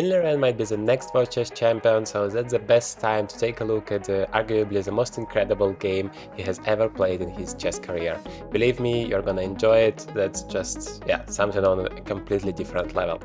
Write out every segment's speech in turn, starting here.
Liren might be the next world chess champion, so that's the best time to take a look at arguably the most incredible game he has ever played in his chess career. Believe me, you're gonna enjoy it. That's just, yeah, something on a completely different level.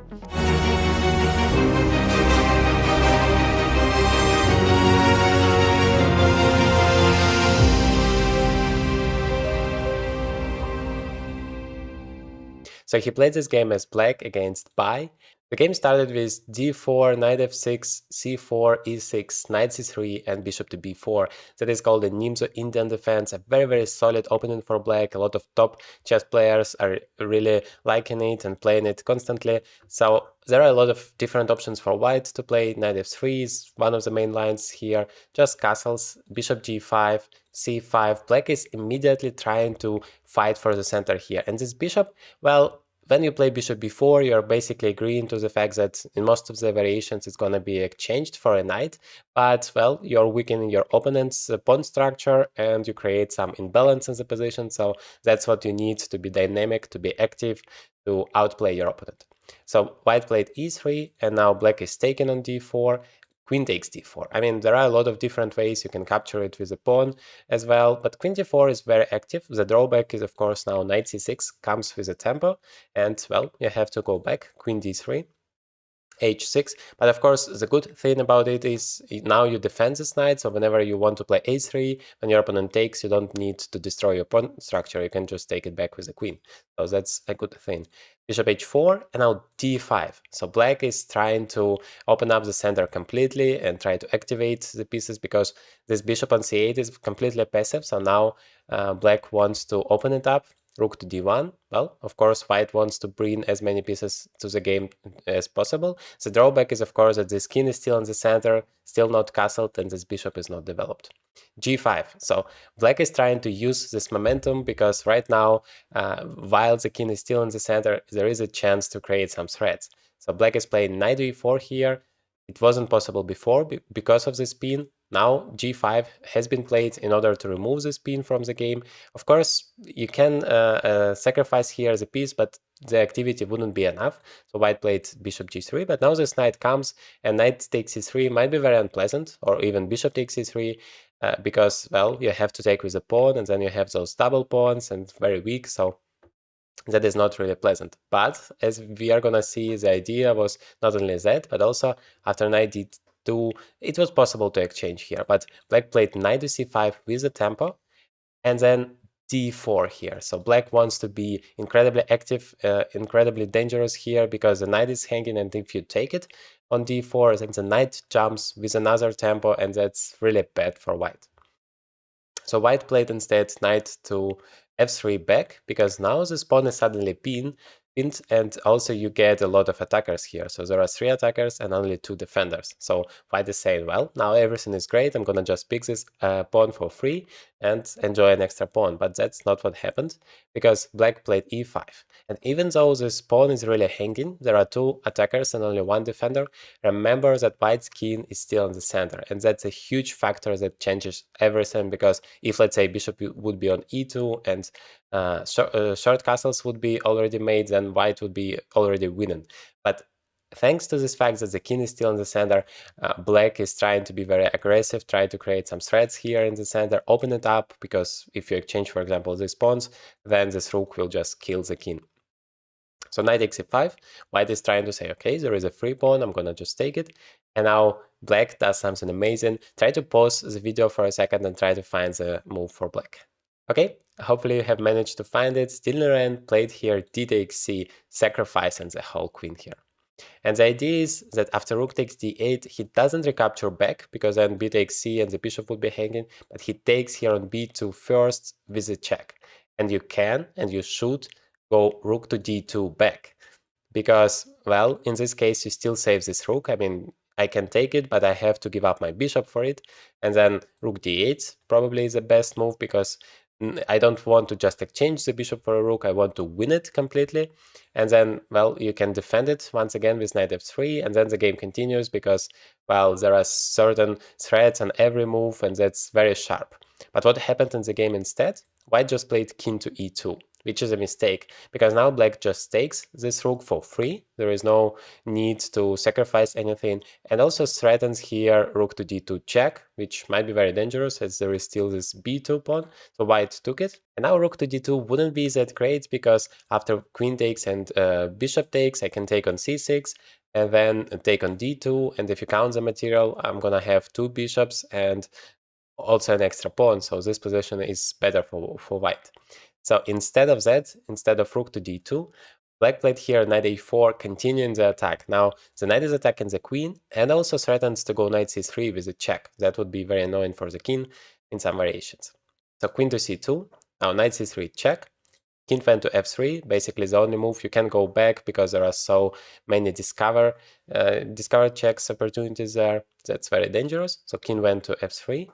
So he played this game as black against Bai. The game started with d4, knight f6, c4, e6, knight c3, and bishop to b4. That is called the Nimzo Indian defense, a very solid opening for black. A lot of top chess players are really liking it and playing it constantly. So there are a lot of different options for white to play. Knight f3 is one of the main lines here, just castles, bishop g5, c5. Black is immediately trying to fight for the center here. And this bishop, well, when you play bishop b4, you're basically agreeing to the fact that in most of the variations it's going to be exchanged for a knight, but, well, you're weakening your opponent's pawn structure and you create some imbalance in the position, so that's what you need to be dynamic, to be active, to outplay your opponent. So white played e3, and now black is taken on d4, queen takes d4. I mean, there are a lot of different ways you can capture it with a pawn as well, but queen d4 is very active. The drawback is, of course, now knight c6 comes with a tempo, and, well, you have to go back, queen d3, h6. But of course, the good thing about it is now you defend this knight, so whenever you want to play a3, when your opponent takes, you don't need to destroy your pawn structure, you can just take it back with the queen. So that's a good thing. Bishop h4, and now d5. So black is trying to open up the center completely and try to activate the pieces, because this bishop on c8 is completely passive, so now black wants to open it up. Rook to d1. Well, of course, white wants to bring as many pieces to the game as possible. The drawback is, of course, that this king is still in the center, still not castled, and this bishop is not developed. g5. So black is trying to use this momentum, because right now, while the king is still in the center, there is a chance to create some threats. So black is playing knight e4 here. It wasn't possible before because of this pin. Now g5 has been played in order to remove this pin from the game. Of course, you can sacrifice here the piece, but the activity wouldn't be enough. So white played bishop g3, but now this knight comes, and knight takes c3 might be very unpleasant, or even bishop takes c3, because, well, you have to take with a pawn, and then you have those double pawns, and very weak, so that is not really pleasant. But as we are gonna see, the idea was not only that, but also after knight d2, it was possible to exchange here. But black played knight to c5 with the tempo, and then d4 here. So black wants to be incredibly active, incredibly dangerous here, because the knight is hanging, and if you take it on d4, then the knight jumps with another tempo, and that's really bad for white. So white played instead knight to f3 back, because now this pawn is suddenly pinned, and also you get a lot of attackers here. So there are 3 attackers and only 2 defenders. So white is saying, well, now everything is great, I'm gonna just pick this pawn for free and enjoy an extra pawn. But that's not what happened, because black played e5. And even though this pawn is really hanging, there are 2 attackers and only 1 defender. Remember that white's king is still in the center, and that's a huge factor that changes everything, because if, let's say, bishop would be on e2 and short castles would be already made, then white would be already winning. But thanks to this fact that the king is still in the center, black is trying to be very aggressive, try to create some threats here in the center, open it up, because if you exchange, for example, these pawns, then this rook will just kill the king. So knight takes e5, white is trying to say, okay, there is a free pawn, I'm gonna just take it. And now black does something amazing. Try to pause the video for a second and try to find the move for black. Okay, hopefully you have managed to find it. Liren played here d takes c, sacrificing the whole queen here. And the idea is that after rook takes d8, he doesn't recapture back, because then b takes c and the bishop would be hanging, but he takes here on b2 first with a check. And you can, and you should, go rook to d2 back, because, well, in this case you still save this rook. I mean, I can take it, but I have to give up my bishop for it. And then rook d8 probably is the best move, because I don't want to just exchange the bishop for a rook, I want to win it completely. And then, well, you can defend it once again with knight f3, and then the game continues, because, well, there are certain threats on every move, and that's very sharp. But what happened in the game instead? White just played king to e2. which is a mistake, because now black just takes this rook for free. There is no need to sacrifice anything, and also threatens here rook to d2 check, which might be very dangerous as there is still this b2 pawn, so white took it. And now rook to d2 wouldn't be that great, because after queen takes and bishop takes, I can take on c6, and then take on d2, and if you count the material, I'm gonna have 2 bishops and also an extra pawn, so this position is better for white. So instead of that, instead of rook to d2, black played here knight a4, continuing the attack. Now the knight is attacking the queen and also threatens to go knight c3 with a check. That would be very annoying for the king in some variations. So queen to c2, now knight c3 check, king went to f3, basically the only move. You can go back because there are so many discover checks opportunities there. That's very dangerous. So king went to f3.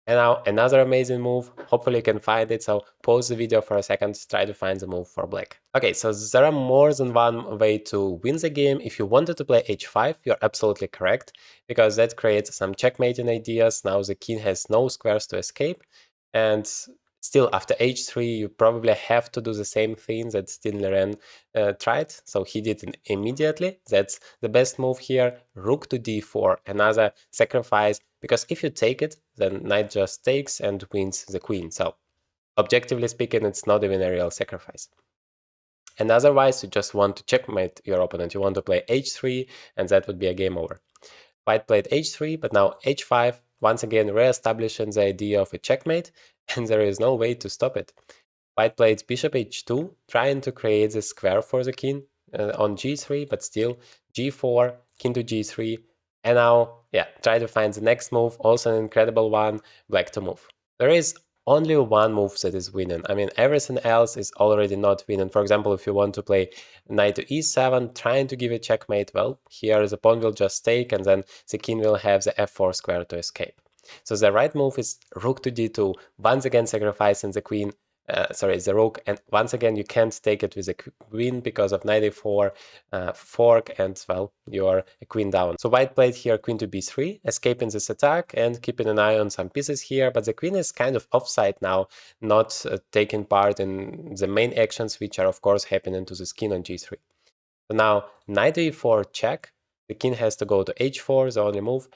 And now another amazing move, hopefully you can find it, so pause the video for a second, try to find the move for black. Okay, so there are more than one way to win the game. If you wanted to play h5, you're absolutely correct, because that creates some checkmating ideas. Now the king has no squares to escape, and still after h3 you probably have to do the same thing that Liren tried, so he did it immediately. That's the best move here, rook to d4, another sacrifice, because if you take it, then knight just takes and wins the queen, so objectively speaking it's not even a real sacrifice. And otherwise you just want to checkmate your opponent, you want to play h3, and that would be a game over. White played h3, but now h5, once again re-establishing the idea of a checkmate, and there is no way to stop it. White played bishop h2, trying to create the square for the king on g3, but still g4, king to g3, and now, yeah, try to find the next move, also an incredible one, black to move. There is only one move that is winning. I mean, everything else is already not winning. For example, if you want to play knight to e7, trying to give a checkmate, well, here the pawn will just take, and then the king will have the f4 square to escape. So the right move is rook to d2, once again sacrificing the queen, the rook, and once again you can't take it with a queen because of knight a4 fork, and well, you're a queen down. So white played here queen to b3, escaping this attack and keeping an eye on some pieces here, but the queen is kind of offside now, not taking part in the main actions, which are of course happening to the king on g3. So now knight to e4 check, the king has to go to h4, the only move.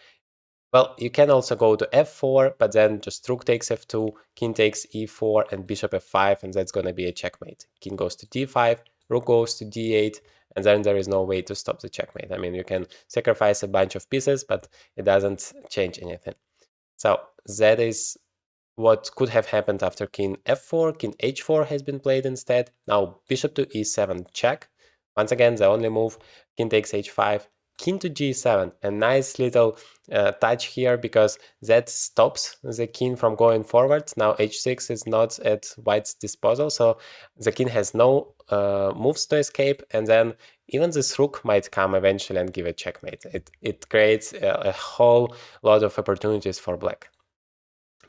Well, you can also go to f4, but then just rook takes f2, king takes e4, and bishop f5, and that's gonna be a checkmate. King goes to d5, rook goes to d8, and then there is no way to stop the checkmate. I mean, you can sacrifice a bunch of pieces, but it doesn't change anything. So that is what could have happened after king f4, king h4 has been played instead. Now bishop to e7 check. Once again, the only move, king takes h5, king to g7, a nice little touch here, because that stops the king from going forward. Now h6 is not at white's disposal, so the king has no moves to escape, and then even this rook might come eventually and give a checkmate. It creates a whole lot of opportunities for black.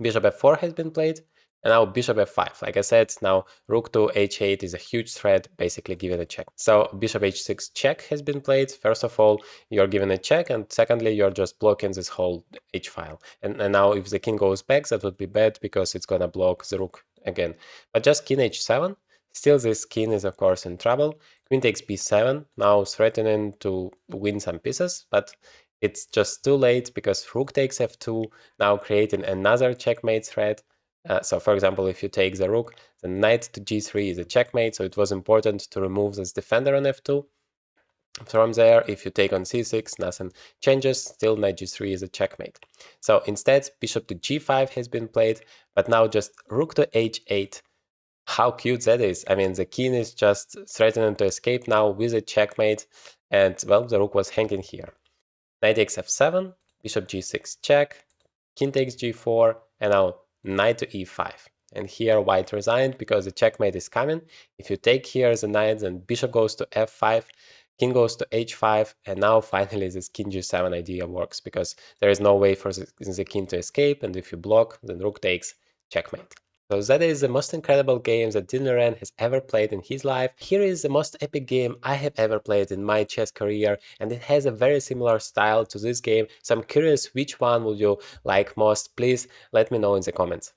Bishop f4 has been played, and now bishop f5. Like I said, now rook to h8 is a huge threat, basically giving a check. So bishop h6 check has been played. First of all, you're given a check, and secondly, you're just blocking this whole h-file. And now if the king goes back, that would be bad, because it's gonna block the rook again. But just king h7, still this king is of course in trouble. Queen takes b7, now threatening to win some pieces, but it's just too late, because rook takes f2, now creating another checkmate threat. So for example, if you take the rook, the knight to g3 is a checkmate, so it was important to remove this defender on f2. From there, if you take on c6, nothing changes, still knight g3 is a checkmate. So instead, bishop to g5 has been played, but now just rook to h8. How cute that is. I mean, the king is just threatening to escape now with a checkmate, and well, the rook was hanging here. Knight takes f7, bishop g6 check, king takes g4, and now knight to e5. And here white resigned because the checkmate is coming. If you take here the knight, then bishop goes to f5, king goes to h5, and now finally this king g7 idea works, because there is no way for the king to escape, and if you block, then rook takes, checkmate. So that is the most incredible game that Liren has ever played in his life. Here is the most epic game I have ever played in my chess career, and it has a very similar style to this game, so I'm curious which one would you like most. Please let me know in the comments.